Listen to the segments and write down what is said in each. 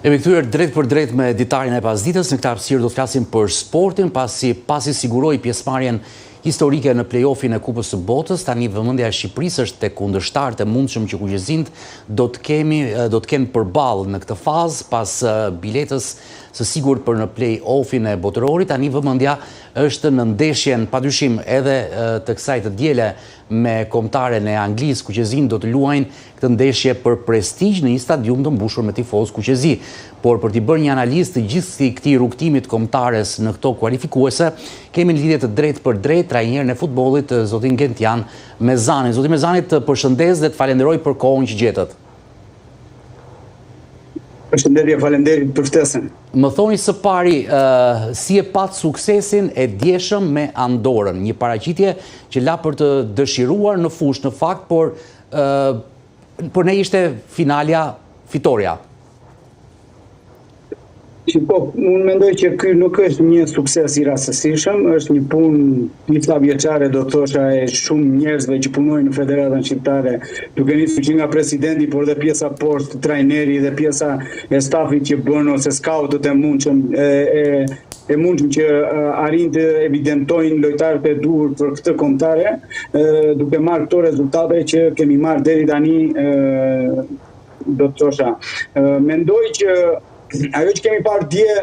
Kemi kthyer drejt për drejt me ditarin e pasdites. Në këtë hapësirë do të flasim për sportin, pasi siguroi pjesëmarrjen historike në play-offin e Kupës së Botës. Tani vëmendja e Shqipërisë është tek kundërshtarët e mundshëm që kuqezint do të kenë përballë në këtë fazë pas biletës së sigurt për në play-offin e botërorit. Tani vëmendja është në ndeshjen padyshim edhe të kësaj të diele me kombëtaren e Anglisë. Kuqezin do të luajnë këtë ndeshje për prestigj në një stadium të mbushur me tifozë kuqezi. Por për t'i bërë një analizë të gjithë këtij rrugtimit kombëtares në këto kualifikuese, kemi në lidhje të drejtë për drejtë trajnerin e futbollit zotin Gentian Mezani. Zoti Mezani, të përshëndes dhe të falenderoj për kohën që gjetët. Përshëndetje, faleminderit për ftesën. Më thoni së pari, si e pat suksesin e djeshëm me Andorën, një paraqitje që la për të dëshiruar në fushë në fakt, por ne ishte finalja fitoria. Unë mendoj që ky nuk është një sukses i rastësishëm, është një punë disa vjeçare, do të thosha, e shumë njerëzve që punojnë në Federatën Shqiptare, duke nisur që nga presidenti, por dhe pjesa poshtë, trajneri dhe pjesa e stafit që bën ose skautët e mundshëm që arrin të evidentojnë lojtarët e duhur për këtë kombëtare, duke marrë këto rezultate që kemi marrë deri tani, do të thosha. Mendoj që ajo që kemi parë dje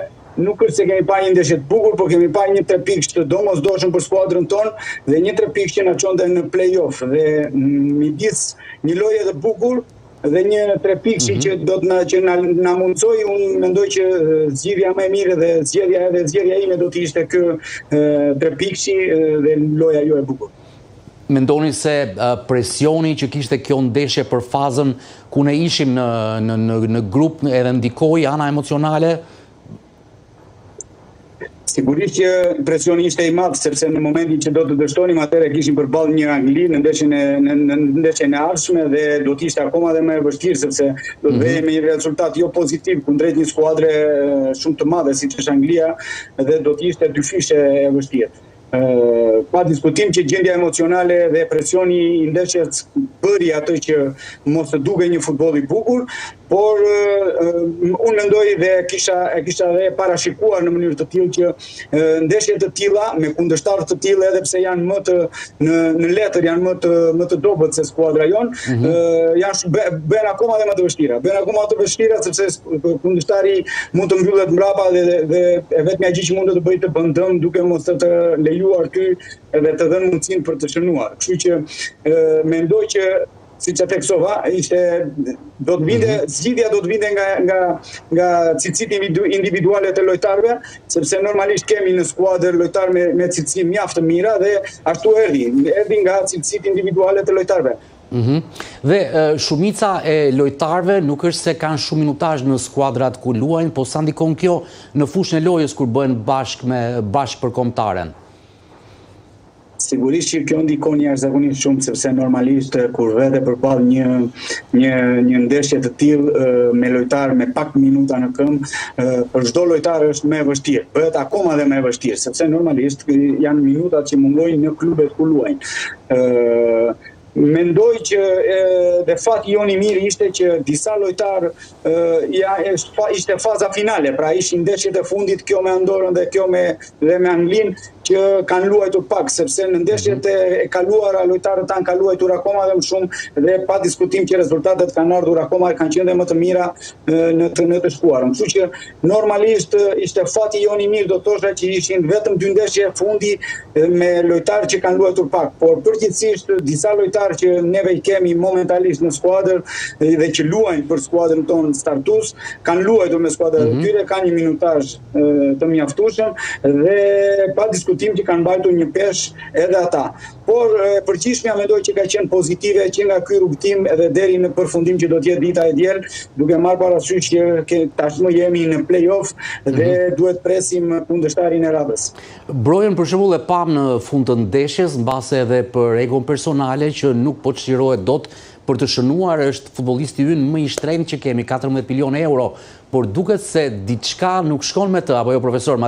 nuk është se kemi parë një ndeshje të bukur, por kemi parë një 3 pikë të domosdoshëm për skuadrën tonë dhe një 3 pikë që na çonte në play-off. Dhe midis një loje të bukur dhe një 3 pikë që do të na mundsoi, unë mendoj që zgjidhja më e mirë dhe zgjedhja ime do të ishte ky 3 pikë dhe loja jo e bukur. Mendoni se presioni që kishte kjo ndeshje për fazën ku ne ishim në grup edhe ndikoi ana emocionale? Sigurisht që presioni ishte i madh, sepse në momentin që do të dështonim atëherë kishim përballë një Angli në ndeshjen e ardhshme dhe do të ishte akoma dhe më e vështirë, sepse do të vejmë një rezultat jo pozitiv kundrejt një skuadre shumë të madhe siç është Anglia dhe do të ishte dyfishe e vështirë. Pa diskutim që gjendja emocionale dhe presioni i ndeshjes bëri atë që mos të duke një futboll i bukur, por unë mendoj dhe kisha dhe parashikuar në mënyrë të tillë që ndeshje të tilla me kundërshtar të tillë, edhe pse janë në letër janë më të dobët se skuadra jon, bën akoma dhe më të vështira. Bën akoma të vështira sepse kundërshtari mund të mbyllet mbrapa dhe e vetmja gjë që mund të bëjë të bën dëm duke mos të lejuar ty edhe të dhënë mundësinë për të shënuar. Kështu që mendoj që siç e theksova, zgjidhja do të vinte nga cilësitë individuale të lojtarëve, sepse normalisht kemi në skuadër lojtarë me cilësi mjaft të mira dhe ashtu erdhi nga cilësitë individuale të lojtarëve. Dhe shumica e lojtarëve nuk është se kanë shumë minutazh në skuadrat ku luajnë, po sa ndikon kjo në fushën e lojës kur bëhen bashkë për kombëtaren? Sigurisht që kjo ndikon jashtëzakonisht shumë, sepse normalisht kur vete përballë një ndeshje të tillë me lojtar me pak minuta në këmbë, për çdo lojtar është më e vështirë. Bëhet akoma dhe më e vështirë, sepse normalisht janë minutat që mungojnë në klubet ku luajnë. Mendoj që dhe fati jon i mirë ishte që disa lojtarë ishte faza finale, pra ishin ndeshjet e fundit, kjo me Andorën dhe kjo me Anglinë, që kanë luajtur pak, sepse në ndeshjet e kaluara lojtarët tanë kanë luajtur akoma dhe më shumë dhe pa diskutim që rezultatet kanë ardhur akoma kanë qenë dhe më të mira në të shkuarën. Kështu që normalisht ishte fati jon i mirë, do të thosha që ishin vetëm 2 ndeshje fundi me lojtarë që kanë luajtur pak, por përgjithsisht disa lojtarë që neve i kemi momentalisht në skuadër dhe që luajnë për skuadrën tonë startues, kanë luajtur me skuadrat e tyre, kanë një minutazh të mjaftueshëm dhe pa diskutim që kanë mbajtur një peshë edhe ata. Por përgjithshmja mendoj që ka qenë pozitive që nga ky rrugtim edhe deri në përfundim që do të jetë dita e diel, duke marrë parasysh që tashmë jemi në play-off dhe duhet presim kundërshtarin e radhës. Brojen për shembull e pam në fund të ndeshjes, mbase edhe për egon personale që nuk po çlirohet dot për të shënuar, është futbollisti ynë më i shtrenjtë që kemi, 14 milionë euro, por duket se diçka nuk shkon me të, apo jo profesor?